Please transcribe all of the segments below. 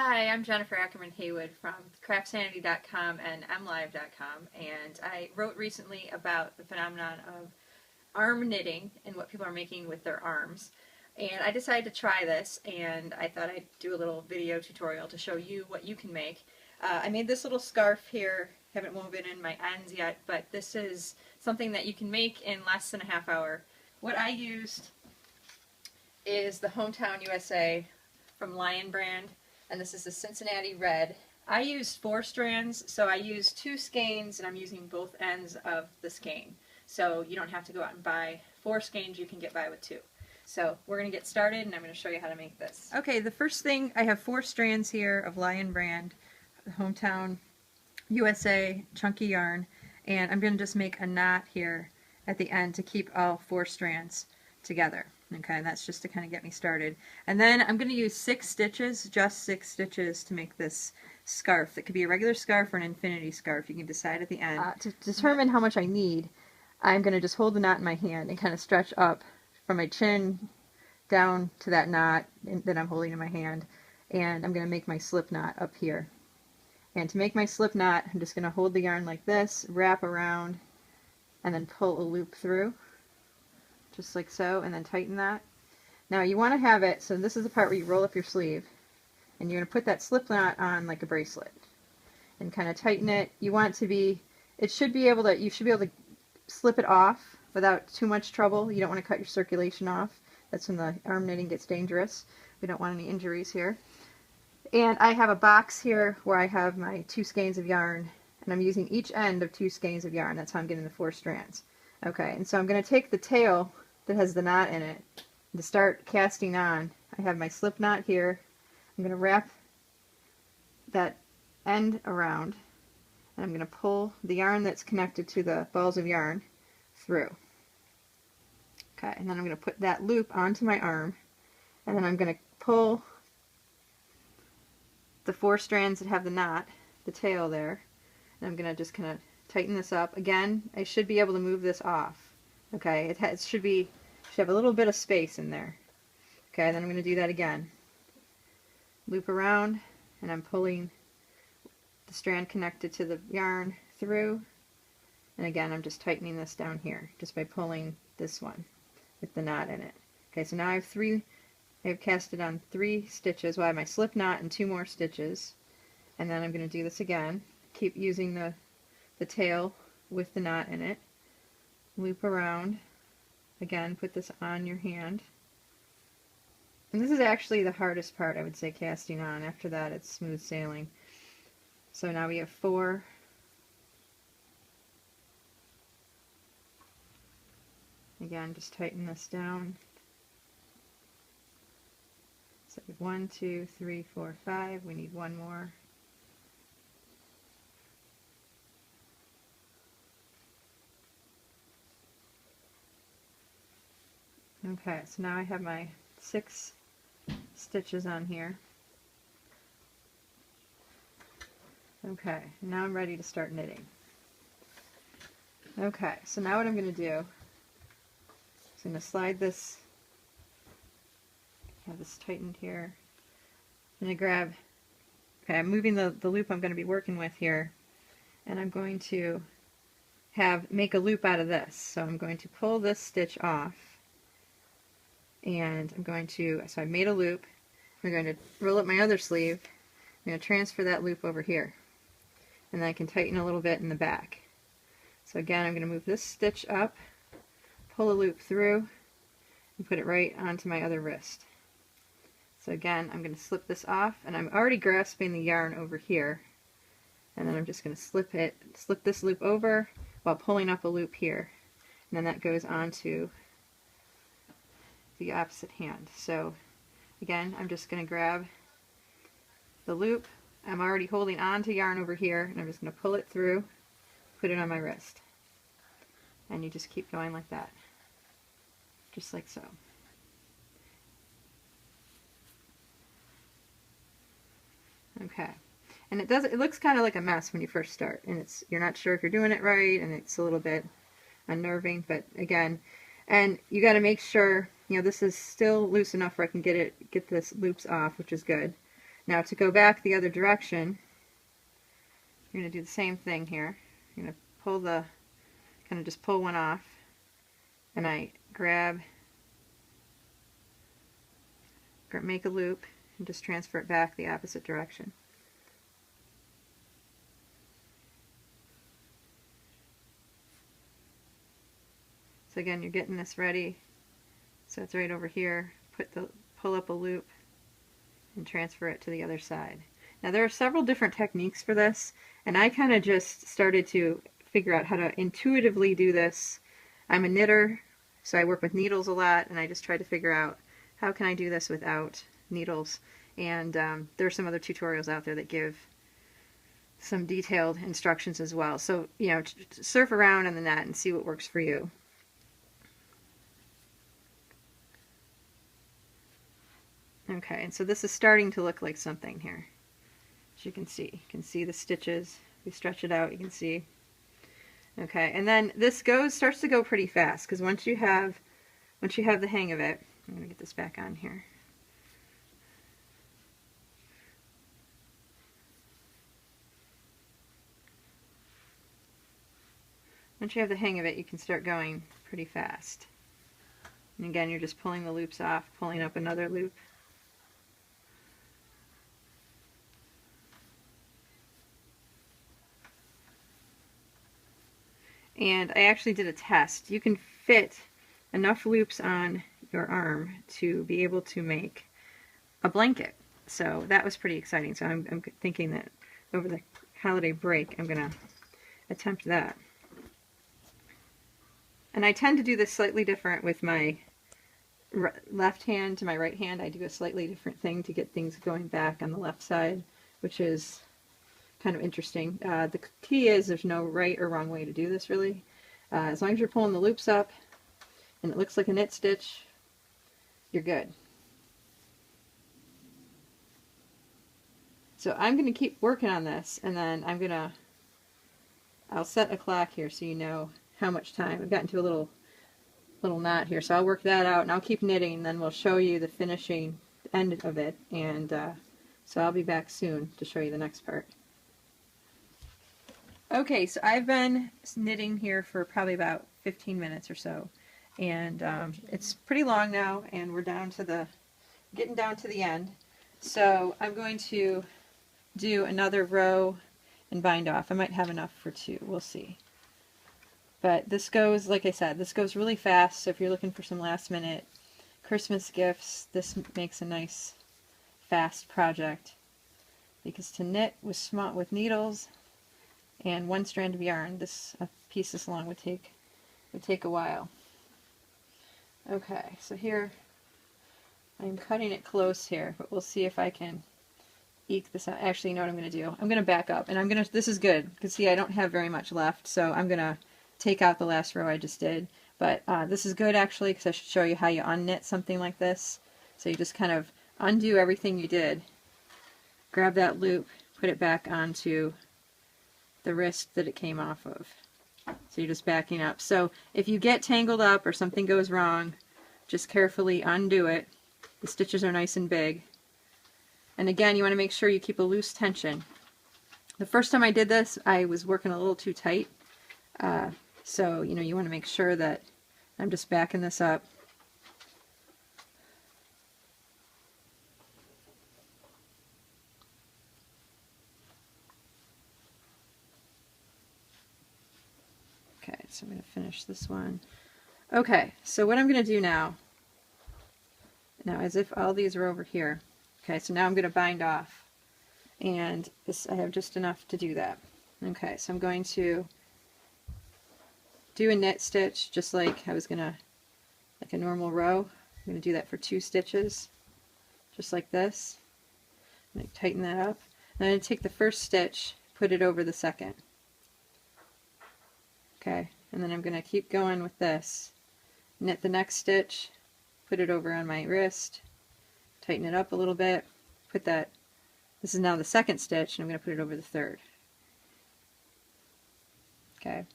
Hi, I'm Jennifer Ackerman Haywood from CraftSanity.com and MLive.com, and I wrote recently about the phenomenon of arm knitting and what people are making with their arms. And I decided to try this, and I thought I'd do a little video tutorial to show you what you can make. I made this little scarf here, haven't woven in my ends yet, but this is something that you can make in less than a half hour. What I used is the Hometown USA from Lion brand, and this is the Cincinnati Red. I used 4 strands, so I used 2 skeins, and I'm using both ends of the skein. So you don't have to go out and buy 4 skeins, you can get by with 2. So we're going to get started, and I'm going to show you how to make this. Okay, the first thing, I have 4 strands here of Lion brand, Hometown USA chunky yarn, and I'm going to just make a knot here at the end to keep all 4 strands together. Okay, and that's just to kind of get me started. And then I'm going to use 6 stitches, just 6 stitches to make this scarf. That could be a regular scarf or an infinity scarf. You can decide at the end. To determine how much I need, I'm going to just hold the knot in my hand and kind of stretch up from my chin down to that knot that I'm holding in my hand. And I'm going to make my slip knot up here. And to make my slip knot, I'm just going to hold the yarn like this, wrap around, and then pull a loop through. Just like so, and then tighten that. Now you want to have it, so this is the part where you roll up your sleeve, and you're going to put that slip knot on like a bracelet, and kind of tighten it. You want it to be, you should be able to slip it off without too much trouble. You don't want to cut your circulation off. That's when the arm knitting gets dangerous. We don't want any injuries here. And I have a box here where I have my 2 skeins of yarn, and I'm using each end of 2 skeins of yarn. That's how I'm getting the 4 strands. Okay, and so I'm going to take the tail that has the knot in it to start casting on. I have my slip knot here. I'm going to wrap that end around, and I'm going to pull the yarn that's connected to the balls of yarn through. Okay, and then I'm going to put that loop onto my arm, and then I'm going to pull the 4 strands that have the knot, the tail there, and I'm going to just kind of tighten this up. Again, I should be able to move this off. Okay, it should have a little bit of space in there. Okay, then I'm going to do that again. Loop around, and I'm pulling the strand connected to the yarn through. And again, I'm just tightening this down here, just by pulling this one with the knot in it. Okay, so now I've casted on 3 stitches. Well, I have my slip knot and 2 more stitches. And then I'm going to do this again. Keep using the tail with the knot in it. Loop around. Again, put this on your hand. And this is actually the hardest part, I would say, casting on. After that, it's smooth sailing. So now we have 4. Again, just tighten this down. So 1, 2, 3, 4, 5. We need 1 more. Okay, so now I have my 6 stitches on here. Okay, now I'm ready to start knitting. Okay, so now what I'm going to do is I'm going to slide this, have this tightened here. I'm going to grab, okay, I'm moving the loop I'm going to be working with here, and I'm going to make a loop out of this. So I'm going to pull this stitch off, and so I made a loop. I'm going to roll up my other sleeve. I'm going to transfer that loop over here. And then I can tighten a little bit in the back. So again, I'm going to move this stitch up, pull a loop through, and put it right onto my other wrist. So again, I'm going to slip this off, and I'm already grasping the yarn over here. And then I'm just going to slip this loop over while pulling up a loop here. And then that goes onto the opposite hand. So again, I'm just going to grab the loop. I'm already holding on to yarn over here, and I'm just going to pull it through, put it on my wrist. And you just keep going like that. Just like so. Okay. And it looks kind of like a mess when you first start, and you're not sure if you're doing it right, and it's a little bit unnerving, but again, and you got to make sure, this is still loose enough where I can get this loops off, which is good. Now to go back the other direction, you're going to do the same thing here. You're going to pull the, kind of just pull one off, and I make a loop and just transfer it back the opposite direction. So again, you're getting this ready. So it's right over here. Pull up a loop and transfer it to the other side. Now there are several different techniques for this, and I kind of just started to figure out how to intuitively do this. I'm a knitter, so I work with needles a lot, and I just try to figure out how can I do this without needles. And there are some other tutorials out there that give some detailed instructions as well. So, you know, surf around in the net and see what works for you. Okay, and so this is starting to look like something here. As you can see the stitches. If you stretch it out, you can see. Okay, and then this starts to go pretty fast, because once you have the hang of it, I'm going to get this back on here. Once you have the hang of it, you can start going pretty fast. And again, you're just pulling the loops off, pulling up another loop. And I actually did a test. You can fit enough loops on your arm to be able to make a blanket. So that was pretty exciting. So I'm thinking that over the holiday break, I'm going to attempt that. And I tend to do this slightly different with my left hand to my right hand. I do a slightly different thing to get things going back on the left side, which is kind of interesting. The key is there's no right or wrong way to do this, really. As long as you're pulling the loops up and it looks like a knit stitch, you're good. So I'm going to keep working on this, and then I'll set a clock here so you know how much time. I've gotten to a little knot here, so I'll work that out, and I'll keep knitting, and then we'll show you the finishing end of it, and so I'll be back soon to show you the next part. Okay, so I've been knitting here for probably about 15 minutes or so, and it's pretty long now, and we're getting down to the end. So I'm going to do another row and bind off. I might have enough for two, we'll see. But this goes, like I said, this goes really fast, so if you're looking for some last minute Christmas gifts, this makes a nice fast project. Because to knit with needles and one strand of yarn, a piece this long would take a while. Okay, so here I'm cutting it close here, but we'll see if I can eke this out. Actually, you know what I'm going to do? I'm going to back up, and this is good, because see, I don't have very much left, so I'm going to take out the last row I just did. But this is good, actually, because I should show you how you unknit something like this. So you just kind of undo everything you did, grab that loop, put it back onto the wrist that it came off of. So you're just backing up. So if you get tangled up or something goes wrong, just carefully undo it. The stitches are nice and big. And again, you want to make sure you keep a loose tension. The first time I did this, I was working a little too tight. So, you know, you want to make sure that I'm just backing this up. Okay, so I'm going to finish this one. Okay, so what I'm going to do now, as if all these are over here. Okay, so now I'm going to bind off. And I have just enough to do that. Okay, so I'm going to do a knit stitch just like I was going to, like a normal row. I'm going to do that for 2 stitches, just like this. I'm going to tighten that up. And I'm going to take the first stitch, put it over the second. Okay, and then I'm going to keep going with this. Knit the next stitch, put it over on my wrist, tighten it up a little bit, put that, this is now the second stitch, and I'm going to put it over the third. Okay,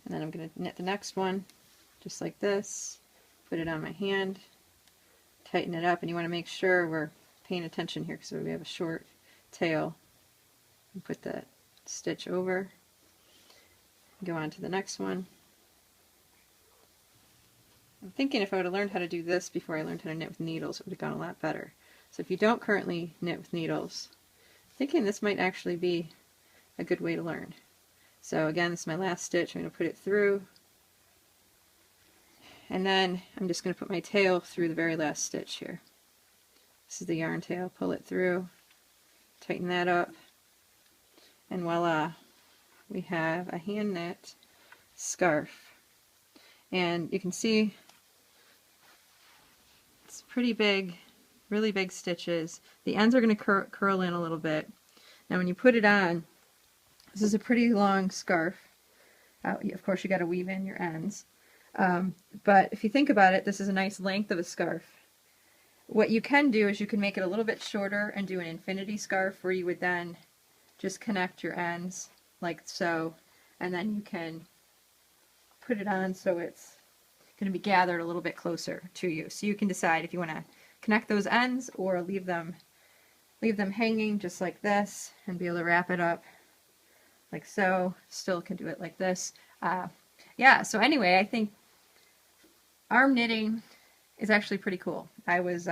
and then I'm going to knit the next one, just like this, put it on my hand, tighten it up, and you want to make sure we're paying attention here because we have a short tail. And put that stitch over. Go on to the next one. I'm thinking if I would have learned how to do this before I learned how to knit with needles, it would have gone a lot better. So if you don't currently knit with needles, I'm thinking this might actually be a good way to learn. So again, this is my last stitch. I'm going to put it through, and then I'm just going to put my tail through the very last stitch here. This is the yarn tail. Pull it through, tighten that up, and voila, we have a hand knit scarf. And you can see it's pretty big, really big stitches. The ends are going to curl in a little bit. Now when you put it on, this is a pretty long scarf. Of course you got to weave in your ends. But if you think about it, this is a nice length of a scarf. What you can do is you can make it a little bit shorter and do an infinity scarf where you would then just connect your ends like so, and then you can put it on so it's going to be gathered a little bit closer to you. So you can decide if you want to connect those ends or leave them hanging just like this and be able to wrap it up like so. Still can do it like this. Yeah, so anyway, I think arm knitting is actually pretty cool. I was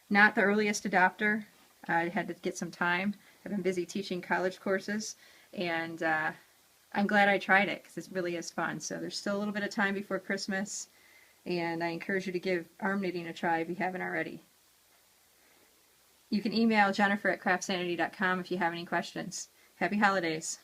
not the earliest adopter. I had to get some time. I've been busy teaching college courses, and I'm glad I tried it because it really is fun. So there's still a little bit of time before Christmas, and I encourage you to give arm knitting a try if you haven't already. You can email Jennifer at CraftSanity.com if you have any questions. Happy holidays.